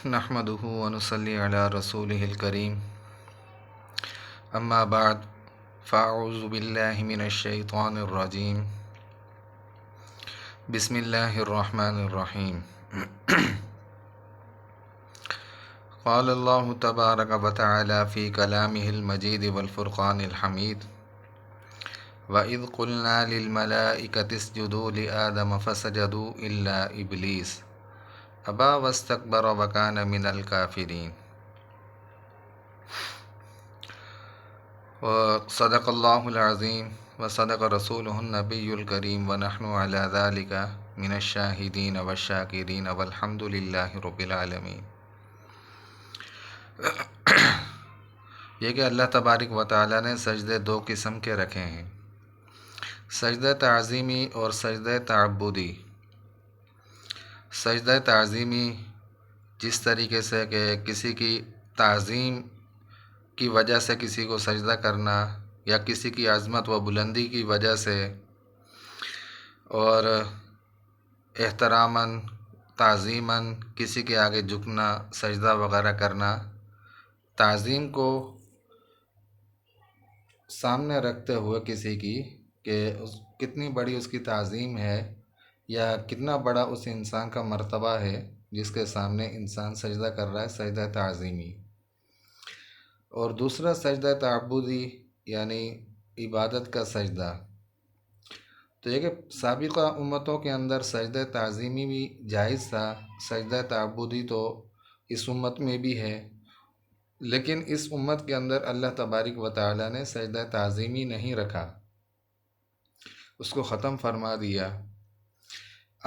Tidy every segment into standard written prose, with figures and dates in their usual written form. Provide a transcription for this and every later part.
نحمده ونصلي على رسوله الكريم اما بعد فاعوذ بالله من الشيطان الرجيم بسم الله الرحمن الرحيم قال الله تبارك وتعالى في كلامه المجيد والفرقان الحميد وإذ قلنا للملائكة اسجدوا لآدم فسجدوا إلا إبليس أبى واستكبر وكان من الكافرين وصدق الله العظيم وصدق رسوله النبي الكريم ونحن على ذلك من الشاهدين والشاكرين والحمد لله رب العالمين۔ یہ کہ اللہ تبارک و تعالیٰ نے سجدے دو قسم کے رکھے ہیں، سجدہ تعظیمی اور سجدہ تعبدی۔ سجدہ تعظیمی جس طریقے سے کہ کسی کی تعظیم کی وجہ سے کسی کو سجدہ کرنا یا کسی کی عظمت و بلندی کی وجہ سے اور احتراماً تعظیماً کسی کے آگے جھکنا سجدہ وغیرہ کرنا، تعظیم کو سامنے رکھتے ہوئے کسی کی کہ کتنی بڑی اس کی تعظیم ہے یا کتنا بڑا اس انسان کا مرتبہ ہے جس کے سامنے انسان سجدہ کر رہا ہے، سجدہ تعظیمی۔ اور دوسرا سجدہ تعبدی یعنی عبادت کا سجدہ۔ تو یہ کہ سابقہ امتوں کے اندر سجدہ تعظیمی بھی جائز تھا، سجدہ تعبدی تو اس امت میں بھی ہے، لیکن اس امت کے اندر اللہ تبارک و تعالیٰ نے سجدہ تعظیمی نہیں رکھا، اس کو ختم فرما دیا۔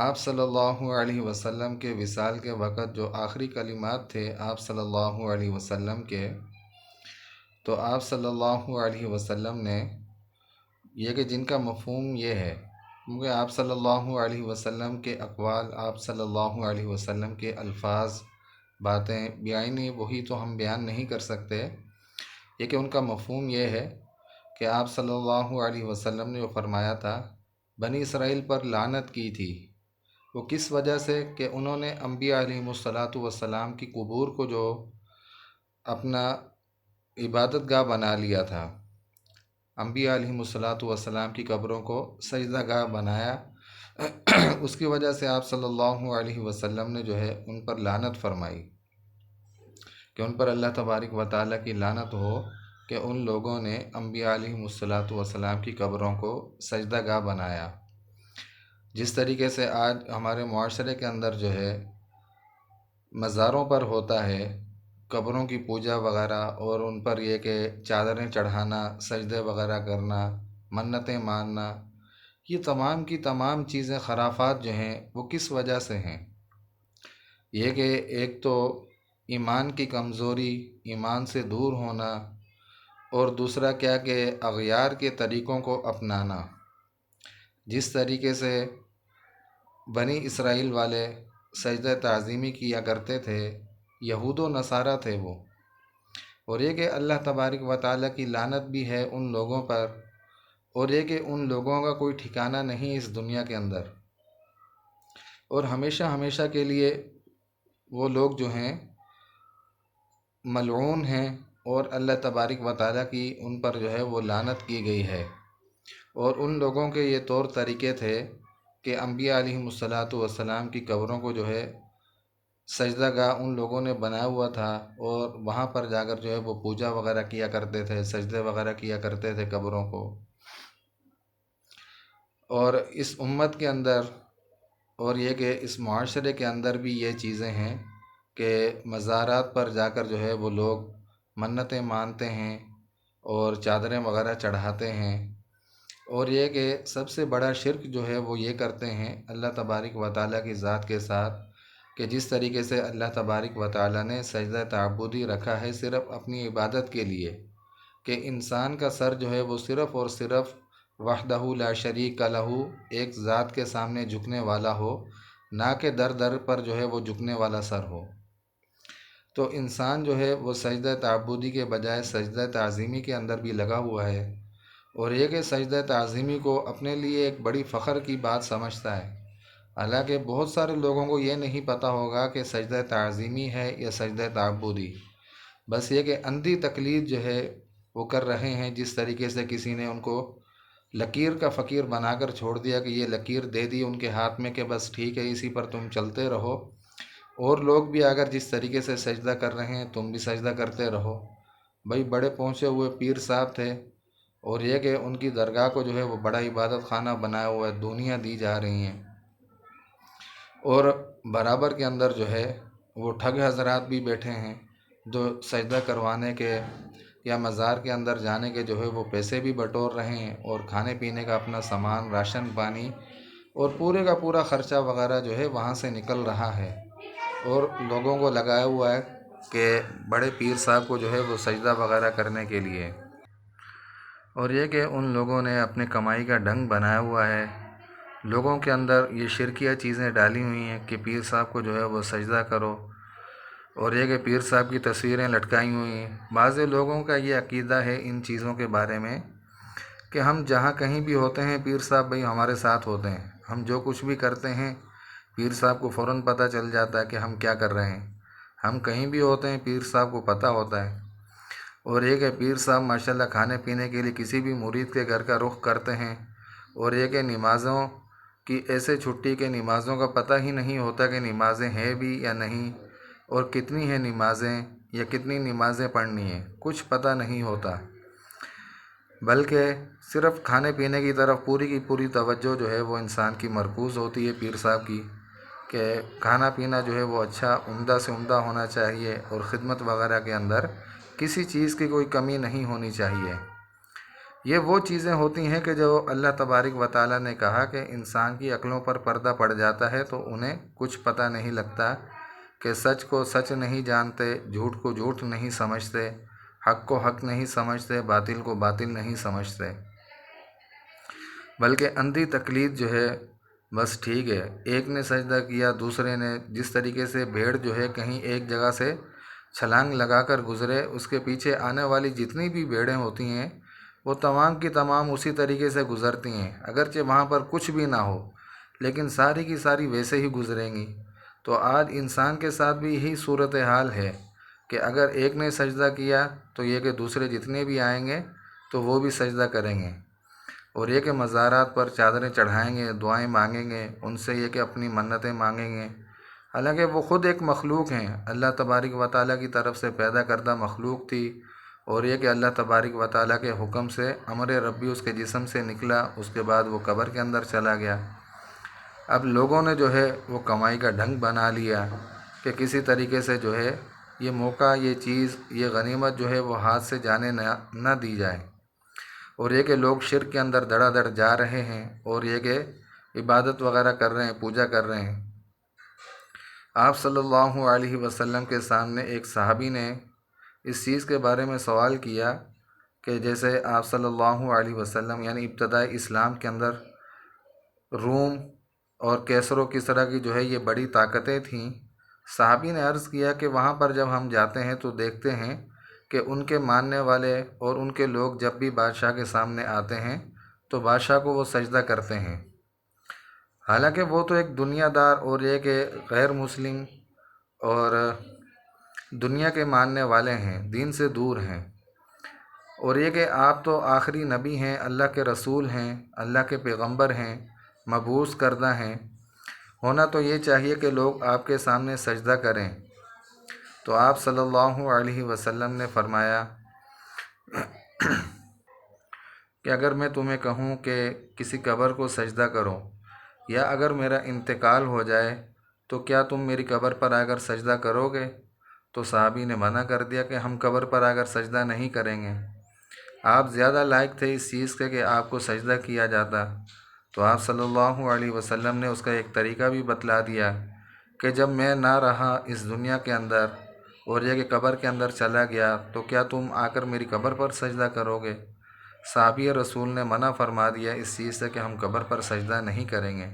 آپ صلی اللہ علیہ وسلم کے وصال کے وقت جو آخری کلمات تھے آپ صلی اللہ علیہ وسلم کے، تو آپ صلی اللہ علیہ وسلم نے یہ کہ جن کا مفہوم یہ ہے، کیونکہ آپ صلی اللہ علیہ وسلم کے اقوال، آپ صلی اللہ علیہ وسلم کے الفاظ، باتیں بیانی وہی تو ہم بیان نہیں کر سکتے، یہ کہ ان کا مفہوم یہ ہے کہ آپ صلی اللہ علیہ وسلم نے جو فرمایا تھا بنی اسرائیل پر لعنت کی تھی، وہ کس وجہ سے کہ انہوں نے انبیاء علیہم السلام کی قبور کو جو اپنا عبادت گاہ بنا لیا تھا، انبیاء علیہم السلام کی قبروں کو سجدہ گاہ بنایا، اس کی وجہ سے آپ صلی اللہ علیہ وسلم نے جو ہے ان پر لعنت فرمائی کہ ان پر اللہ تبارک و تعالیٰ کی لعنت ہو کہ ان لوگوں نے انبیاء علیہم السلام کی قبروں کو سجدہ گاہ بنایا۔ جس طریقے سے آج ہمارے معاشرے کے اندر جو ہے مزاروں پر ہوتا ہے قبروں کی پوجا وغیرہ، اور ان پر یہ کہ چادریں چڑھانا، سجدے وغیرہ کرنا، منتیں ماننا، یہ تمام کی تمام چیزیں خرافات جو ہیں وہ کس وجہ سے ہیں؟ یہ کہ ایک تو ایمان کی کمزوری، ایمان سے دور ہونا، اور دوسرا کیا کہ اغیار کے طریقوں کو اپنانا۔ جس طریقے سے بنی اسرائیل والے سجدہ تعظیمی کیا کرتے تھے، یہود و نصارہ تھے وہ، اور یہ کہ اللہ تبارک و تعالیٰ کی لعنت بھی ہے ان لوگوں پر، اور یہ کہ ان لوگوں کا کوئی ٹھکانہ نہیں اس دنیا کے اندر، اور ہمیشہ ہمیشہ کے لیے وہ لوگ جو ہیں ملعون ہیں، اور اللہ تبارک و تعالیٰ کی ان پر جو ہے وہ لعنت کی گئی ہے۔ اور ان لوگوں کے یہ طور طریقے تھے کہ انبیاء علیہم السلام کی قبروں کو جو ہے سجدہ گاہ ان لوگوں نے بنایا ہوا تھا، اور وہاں پر جا کر جو ہے وہ پوجا وغیرہ کیا کرتے تھے، سجدے وغیرہ کیا کرتے تھے قبروں کو۔ اور اس امت کے اندر اور یہ کہ اس معاشرے کے اندر بھی یہ چیزیں ہیں کہ مزارات پر جا کر جو ہے وہ لوگ منتیں مانتے ہیں اور چادریں وغیرہ چڑھاتے ہیں، اور یہ کہ سب سے بڑا شرک جو ہے وہ یہ کرتے ہیں اللہ تبارک و تعالیٰ کی ذات کے ساتھ، کہ جس طریقے سے اللہ تبارک و تعالیٰ نے سجدہ تعبدی رکھا ہے صرف اپنی عبادت کے لیے، کہ انسان کا سر جو ہے وہ صرف اور صرف وحدہ لا شریک لہ ایک ذات کے سامنے جھکنے والا ہو، نہ کہ در در پر جو ہے وہ جھکنے والا سر ہو۔ تو انسان جو ہے وہ سجدہ تعبدی کے بجائے سجدہ تعظیمی کے اندر بھی لگا ہوا ہے، اور یہ کہ سجدہ تعظیمی کو اپنے لیے ایک بڑی فخر کی بات سمجھتا ہے، حالانکہ بہت سارے لوگوں کو یہ نہیں پتہ ہوگا کہ سجدہ تعظیمی ہے یا سجدہ تعبدی، بس یہ کہ اندھی تقلید جو ہے وہ کر رہے ہیں، جس طریقے سے کسی نے ان کو لکیر کا فقیر بنا کر چھوڑ دیا کہ یہ لکیر دے دی ان کے ہاتھ میں کہ بس ٹھیک ہے اسی پر تم چلتے رہو، اور لوگ بھی اگر جس طریقے سے سجدہ کر رہے ہیں تم بھی سجدہ کرتے رہو۔ بھائی بڑے پہنچے ہوئے پیر صاحب تھے، اور یہ کہ ان کی درگاہ کو جو ہے وہ بڑا عبادت خانہ بنایا ہوا ہے، دنیا دی جا رہی ہیں، اور برابر کے اندر جو ہے وہ ٹھگ حضرات بھی بیٹھے ہیں جو سجدہ کروانے کے یا مزار کے اندر جانے کے جو ہے وہ پیسے بھی بٹور رہے ہیں، اور کھانے پینے کا اپنا سامان، راشن پانی اور پورے کا پورا خرچہ وغیرہ جو ہے وہاں سے نکل رہا ہے، اور لوگوں کو لگایا ہوا ہے کہ بڑے پیر صاحب کو جو ہے وہ سجدہ وغیرہ کرنے کے لیے، اور یہ کہ ان لوگوں نے اپنے کمائی کا ڈھنگ بنایا ہوا ہے، لوگوں کے اندر یہ شرکیہ چیزیں ڈالی ہوئی ہیں کہ پیر صاحب کو جو ہے وہ سجدہ کرو، اور یہ کہ پیر صاحب کی تصویریں لٹکائی ہوئی ہیں۔ بعض لوگوں کا یہ عقیدہ ہے ان چیزوں کے بارے میں کہ ہم جہاں کہیں بھی ہوتے ہیں پیر صاحب بھائی ہمارے ساتھ ہوتے ہیں، ہم جو کچھ بھی کرتے ہیں پیر صاحب کو فوراً پتہ چل جاتا ہے کہ ہم کیا کر رہے ہیں، ہم کہیں بھی ہوتے ہیں پیر صاحب کو پتہ ہوتا ہے، اور یہ کہ پیر صاحب ماشاءاللہ کھانے پینے کے لیے کسی بھی مرید کے گھر کا رخ کرتے ہیں، اور یہ کہ نمازوں کی ایسے چھٹی کہ نمازوں کا پتہ ہی نہیں ہوتا کہ نمازیں ہیں بھی یا نہیں، اور کتنی ہیں نمازیں یا کتنی نمازیں پڑھنی ہیں کچھ پتہ نہیں ہوتا، بلکہ صرف کھانے پینے کی طرف پوری کی پوری توجہ جو ہے وہ انسان کی مرکوز ہوتی ہے پیر صاحب کی، کہ کھانا پینا جو ہے وہ اچھا عمدہ سے عمدہ ہونا چاہیے، اور خدمت وغیرہ کے اندر کسی چیز کی کوئی کمی نہیں ہونی چاہیے۔ یہ وہ چیزیں ہوتی ہیں کہ جو اللہ تبارک و تعالیٰ نے کہا کہ انسان کی عقلوں پر پردہ پڑ جاتا ہے تو انہیں کچھ پتہ نہیں لگتا، کہ سچ کو سچ نہیں جانتے، جھوٹ کو جھوٹ نہیں سمجھتے، حق کو حق نہیں سمجھتے، باطل کو باطل نہیں سمجھتے، بلکہ اندھی تقلید جو ہے بس ٹھیک ہے ایک نے سجدہ کیا دوسرے نے، جس طریقے سے بھیڑ جو ہے کہیں ایک جگہ سے چھلانگ لگا کر گزرے، اس کے پیچھے آنے والی جتنی بھی بھیڑیں ہوتی ہیں وہ تمام کی تمام اسی طریقے سے گزرتی ہیں، اگرچہ وہاں پر کچھ بھی نہ ہو لیکن ساری کی ساری ویسے ہی گزریں گی۔ تو آج انسان کے ساتھ بھی یہی صورتحال ہے کہ اگر ایک نے سجدہ کیا تو یہ کہ دوسرے جتنے بھی آئیں گے تو وہ بھی سجدہ کریں گے، اور یہ کہ مزارات پر چادریں چڑھائیں گے، دعائیں مانگیں گے، ان سے یہ کہ اپنی منتیں مانگیں گے، حالانکہ وہ خود ایک مخلوق ہیں، اللہ تبارک و تعالیٰ کی طرف سے پیدا کردہ مخلوق تھی، اور یہ کہ اللہ تبارک و تعالیٰ کے حکم سے امر ربی اس کے جسم سے نکلا، اس کے بعد وہ قبر کے اندر چلا گیا۔ اب لوگوں نے جو ہے وہ کمائی کا ڈھنگ بنا لیا کہ کسی طریقے سے جو ہے یہ موقع، یہ چیز، یہ غنیمت جو ہے وہ ہاتھ سے جانے نہ دی جائے، اور یہ کہ لوگ شرک کے اندر دڑا دڑ جا رہے ہیں، اور یہ کہ عبادت وغیرہ کر رہے ہیں، پوجا کر رہے ہیں۔ آپ صلی اللہ علیہ وسلم کے سامنے ایک صحابی نے اس چیز کے بارے میں سوال کیا کہ جیسے آپ صلی اللہ علیہ وسلم یعنی ابتدائی اسلام کے اندر روم اور کیسر و کسریٰ کی جو ہے یہ بڑی طاقتیں تھیں، صحابی نے عرض کیا کہ وہاں پر جب ہم جاتے ہیں تو دیکھتے ہیں کہ ان کے ماننے والے اور ان کے لوگ جب بھی بادشاہ کے سامنے آتے ہیں تو بادشاہ کو وہ سجدہ کرتے ہیں، حالانکہ وہ تو ایک دنیا دار اور یہ کہ غیر مسلم اور دنیا کے ماننے والے ہیں، دین سے دور ہیں، اور یہ کہ آپ تو آخری نبی ہیں، اللہ کے رسول ہیں، اللہ کے پیغمبر ہیں، مبعوث کردہ ہیں، ہونا تو یہ چاہیے کہ لوگ آپ کے سامنے سجدہ کریں۔ تو آپ صلی اللہ علیہ وسلم نے فرمایا کہ اگر میں تمہیں کہوں کہ کسی قبر کو سجدہ کرو، یا اگر میرا انتقال ہو جائے تو کیا تم میری قبر پر آ کر سجدہ کرو گے؟ تو صحابی نے منع کر دیا کہ ہم قبر پر آ کر سجدہ نہیں کریں گے، آپ زیادہ لائق تھے اس چیز کے کہ آپ کو سجدہ کیا جاتا۔ تو آپ صلی اللہ علیہ وسلم نے اس کا ایک طریقہ بھی بتلا دیا کہ جب میں نہ رہا اس دنیا کے اندر اور یہ کہ قبر کے اندر چلا گیا تو کیا تم آ کر میری قبر پر سجدہ کرو گے؟ صحابی رسول نے منع فرما دیا اس چیز سے کہ ہم قبر پر سجدہ نہیں کریں گے۔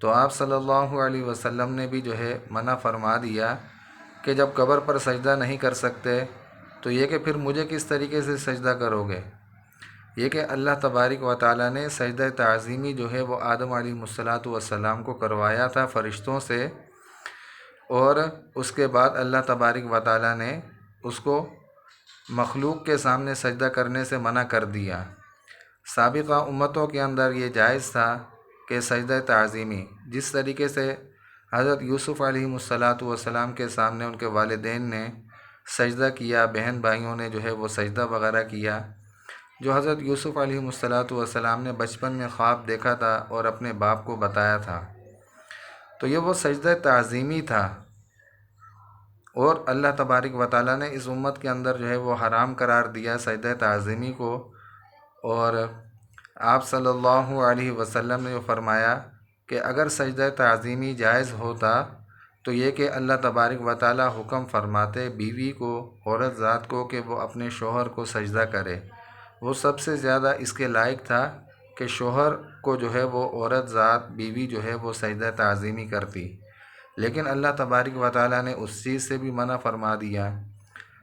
تو آپ صلی اللہ علیہ وسلم نے بھی جو ہے منع فرما دیا کہ جب قبر پر سجدہ نہیں کر سکتے تو یہ کہ پھر مجھے کس طریقے سے سجدہ کرو گے؟ یہ کہ اللہ تبارک و تعالیٰ نے سجدہ تعظیمی جو ہے وہ آدم علیہ الصلوۃ والسلام کو کروایا تھا فرشتوں سے، اور اس کے بعد اللہ تبارک و تعالیٰ نے اس کو مخلوق کے سامنے سجدہ کرنے سے منع کر دیا۔ سابقہ امتوں کے اندر یہ جائز تھا کہ سجدہ تعظیمی، جس طریقے سے حضرت یوسف علیہ الصلوۃ والسلام کے سامنے ان کے والدین نے سجدہ کیا، بہن بھائیوں نے جو ہے وہ سجدہ وغیرہ کیا، جو حضرت یوسف علیہ الصلوۃ والسلام نے بچپن میں خواب دیکھا تھا اور اپنے باپ کو بتایا تھا، تو یہ وہ سجدہ تعظیمی تھا۔ اور اللہ تبارک و تعالیٰ نے اس امت کے اندر جو ہے وہ حرام قرار دیا سجدہ تعظیمی کو، اور آپ صلی اللہ علیہ وسلم نے جو فرمایا کہ اگر سجدہ تعظیمی جائز ہوتا تو یہ کہ اللہ تبارک و تعالیٰ حکم فرماتے بیوی کو، عورت ذات کو، کہ وہ اپنے شوہر کو سجدہ کرے۔ وہ سب سے زیادہ اس کے لائق تھا کہ شوہر کو جو ہے وہ عورت ذات، بیوی جو ہے وہ سجدہ تعظیمی کرتی، لیکن اللہ تبارک و تعالیٰ نے اس چیز سے بھی منع فرما دیا۔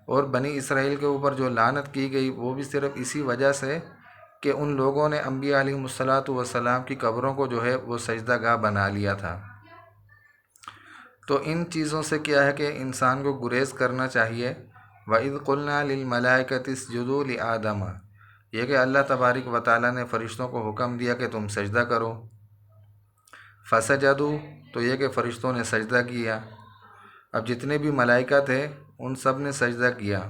اور بنی اسرائیل کے اوپر جو لعنت کی گئی وہ بھی صرف اسی وجہ سے کہ ان لوگوں نے انبیاء علیہ الصلوۃ والسلام کی قبروں کو جو ہے وہ سجدہ گاہ بنا لیا تھا۔ تو ان چیزوں سے کیا ہے کہ انسان کو گریز کرنا چاہیے۔ وَإِذْ قُلْنَا لِلْمَلَائِكَةِ اسْجُدُوا لِآدَمَ، یہ کہ اللہ تبارک و تعالیٰ نے فرشتوں کو حکم دیا کہ تم سجدہ کرو، فَسَجَدُوا، تو یہ کہ فرشتوں نے سجدہ کیا۔ اب جتنے بھی ملائکہ تھے ان سب نے سجدہ کیا،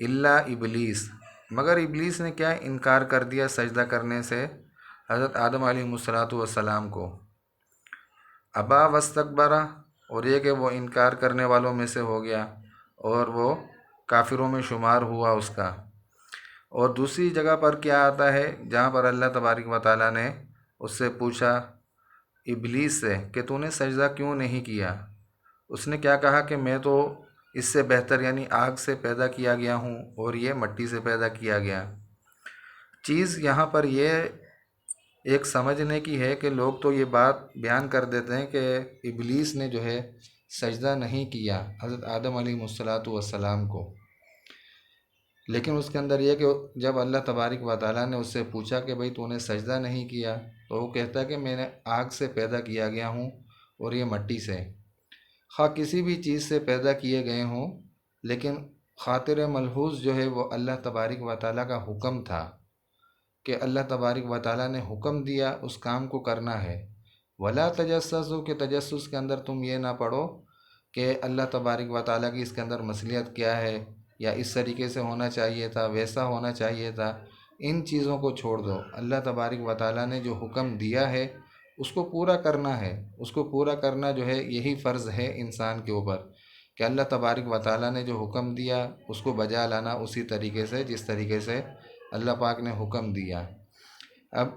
الا ابلیس، مگر ابلیس نے کیا انکار کر دیا سجدہ کرنے سے حضرت آدم علیہ الصلوۃ والسلام کو۔ ابا واستکبر، اور یہ کہ وہ انکار کرنے والوں میں سے ہو گیا اور وہ کافروں میں شمار ہوا اس کا۔ اور دوسری جگہ پر کیا آتا ہے جہاں پر اللہ تبارک و تعالیٰ نے اس سے پوچھا ابلیس سے کہ تو نے سجدہ کیوں نہیں کیا، اس نے کیا کہا کہ میں تو اس سے بہتر یعنی آگ سے پیدا کیا گیا ہوں اور یہ مٹی سے پیدا کیا گیا۔ چیز یہاں پر یہ ایک سمجھنے کی ہے کہ لوگ تو یہ بات بیان کر دیتے ہیں کہ ابلیس نے جو ہے سجدہ نہیں کیا حضرت آدم علیہ الصلوۃ والسلام کو، لیکن اس کے اندر یہ کہ جب اللہ تبارک و تعالیٰ نے اس سے پوچھا کہ بھئی تو نے سجدہ نہیں کیا، تو وہ کہتا ہے کہ میں نے آگ سے پیدا کیا گیا ہوں اور یہ مٹی سے۔ خواہ کسی بھی چیز سے پیدا کیے گئے ہوں، لیکن خاطر ملحوظ جو ہے وہ اللہ تبارک و تعالیٰ کا حکم تھا کہ اللہ تبارک و تعالیٰ نے حکم دیا اس کام کو کرنا ہے۔ ولا تجسسوا، کہ تجسس کے اندر تم یہ نہ پڑھو کہ اللہ تبارک و تعالیٰ کی اس کے اندر مصلحت کیا ہے، یا اس طریقے سے ہونا چاہیے تھا، ویسا ہونا چاہیے تھا، ان چیزوں کو چھوڑ دو۔ اللہ تبارک و تعالیٰ نے جو حکم دیا ہے اس کو پورا کرنا ہے، اس کو پورا کرنا جو ہے یہی فرض ہے انسان کے اوپر کہ اللہ تبارک و تعالیٰ نے جو حکم دیا اس کو بجا لانا اسی طریقے سے جس طریقے سے اللہ پاک نے حکم دیا۔ اب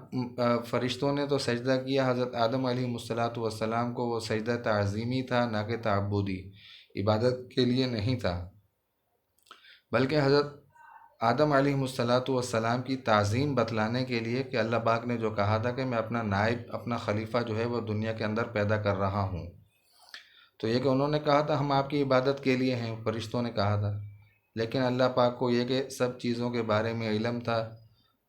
فرشتوں نے تو سجدہ کیا حضرت آدم علیہ الصلوۃ والسلام کو، وہ سجدہ تعظیمی تھا نہ کہ تعبدی، عبادت کے لیے نہیں تھا، بلکہ حضرت آدم علیہ الصلوۃ والسلام کی تعظیم بتلانے کے لیے کہ اللہ پاک نے جو کہا تھا کہ میں اپنا نائب، اپنا خلیفہ جو ہے وہ دنیا کے اندر پیدا کر رہا ہوں، تو یہ کہ انہوں نے کہا تھا ہم آپ کی عبادت کے لیے ہیں، فرشتوں نے کہا تھا، لیکن اللہ پاک کو یہ کہ سب چیزوں کے بارے میں علم تھا،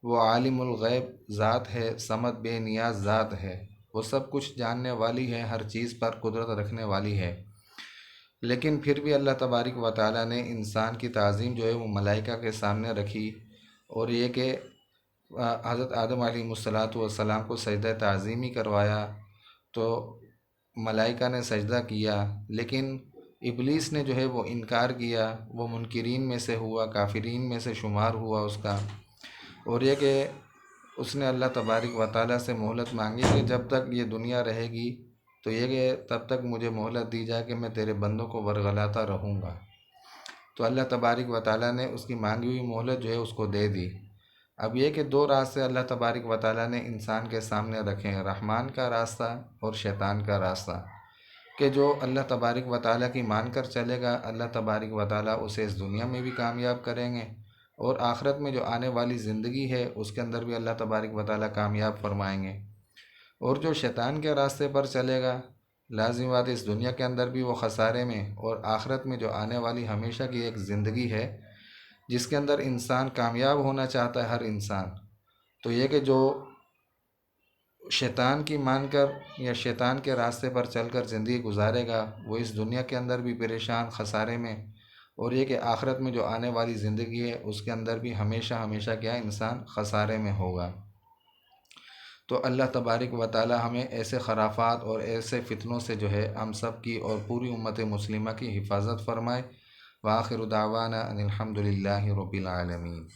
وہ عالم الغیب ذات ہے، صمد بے نیاز ذات ہے، وہ سب کچھ جاننے والی ہے، ہر چیز پر قدرت رکھنے والی ہے، لیکن پھر بھی اللہ تبارک و تعالیٰ نے انسان کی تعظیم جو ہے وہ ملائکہ کے سامنے رکھی، اور یہ کہ حضرت آدم علیہ الصلوۃ والسلام کو سجدہ تعظیمی کروایا تو ملائکہ نے سجدہ کیا، لیکن ابلیس نے جو ہے وہ انکار کیا، وہ منکرین میں سے ہوا، کافرین میں سے شمار ہوا اس کا، اور یہ کہ اس نے اللہ تبارک و تعالیٰ سے مہلت مانگی کہ جب تک یہ دنیا رہے گی تو یہ کہ تب تک مجھے مہلت دی جائے کہ میں تیرے بندوں کو ورغلاتا رہوں گا، تو اللہ تبارک و تعالیٰ نے اس کی مانگی ہوئی مہلت جو ہے اس کو دے دی۔ اب یہ کہ دو راستے اللہ تبارک و تعالیٰ نے انسان کے سامنے رکھے ہیں، رحمان کا راستہ اور شیطان کا راستہ، کہ جو اللہ تبارک و تعالیٰ کی مان کر چلے گا اللہ تبارک و تعالیٰ اسے اس دنیا میں بھی کامیاب کریں گے، اور آخرت میں جو آنے والی زندگی ہے اس کے اندر بھی اللہ تبارک و تعالیٰ کامیاب فرمائیں گے، اور جو شیطان کے راستے پر چلے گا لازم بات اس دنیا کے اندر بھی وہ خسارے میں، اور آخرت میں جو آنے والی ہمیشہ کی ایک زندگی ہے جس کے اندر انسان کامیاب ہونا چاہتا ہے، ہر انسان، تو یہ کہ جو شیطان کی مان کر یا شیطان کے راستے پر چل کر زندگی گزارے گا، وہ اس دنیا کے اندر بھی پریشان، خسارے میں، اور یہ کہ آخرت میں جو آنے والی زندگی ہے اس کے اندر بھی ہمیشہ ہمیشہ کیا انسان خسارے میں ہوگا۔ تو اللہ تبارک و تعالی ہمیں ایسے خرافات اور ایسے فتنوں سے جو ہے ہم سب کی اور پوری امت مسلمہ کی حفاظت فرمائے۔ وآخر دعوانا ان الحمد للہ رب العالمین۔